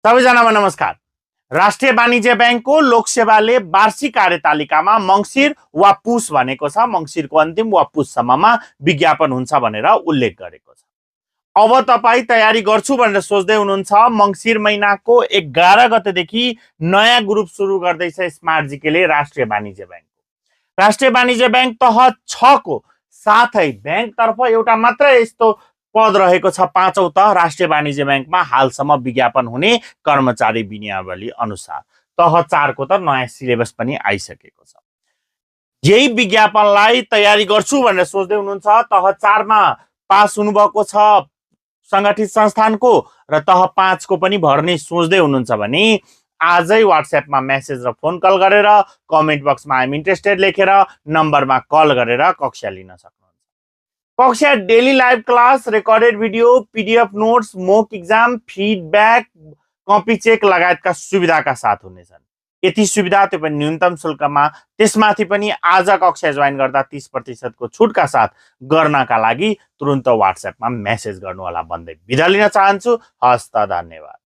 सबैजनामा नमस्कार। राष्ट्रिय वाणिज्य बैंकको लोकसेवाले वार्षिक कार्यतालिकामा मङ्सिर वा पुस भनेको छ। मङ्सिरको अन्तिम वा पुससम्ममा विज्ञापन हुन्छ भनेर उल्लेख गरेको छ। अब तपाईँ तयारी गर्छु भनेर सोच्दै हुनुहुन्छ। मङ्सिर महिनाको 11 गतेदेखि नयाँ ग्रुप सुरु गर्दैछ स्मार्ट जीकेले राष्ट्रिय वाणिज्य बैंकको। राष्ट्रिय वाणिज्य बैंक तह 6 को साथै बैंकतर्फ एउटा मात्र यस्तो पद रहेको छ, 5औं तह राष्ट्रिय वाणिज्य बैंकमा हालसम्म विज्ञापन हुने कर्मचारी विनियावली अनुसार। तह 4 को त नयाँ सिलेबस पनि आइसकेको छ। यही विज्ञापनलाई तयारी गर्छु भनेर सोच्दै हुनुहुन्छ, तह 4 मा पास हुनुभएको छ संगठित संस्थानको र तह 5 को पनि भर्ने सोच्दै हुनुहुन्छ भने आजै व्हाट्सएपमा मेसेज र फोन कल गरेर कमेन्ट बक्समा आइएम इन्ट्रेस्टेड लेखेर नम्बरमा कल गरेर कक्षा लिन सक्नुहुन्छ। कक्षा daily live class, recorded video, PDF notes, mock exam, feedback, copy check लगायतका सुविधाका साथ हुनेछन्। यति सुविधा त्यो पनि न्यूनतम शुल्कमा, त्यसमाथि पनि आज कक्षा जोइन गर्दा 30% को छुटका साथ गर्नका लागि तुरुन्त व्हाट्सएपमा मेसेज गर्नु होला भन्दै बिदा लिन चाहन्छु। हस्त, धन्यवाद।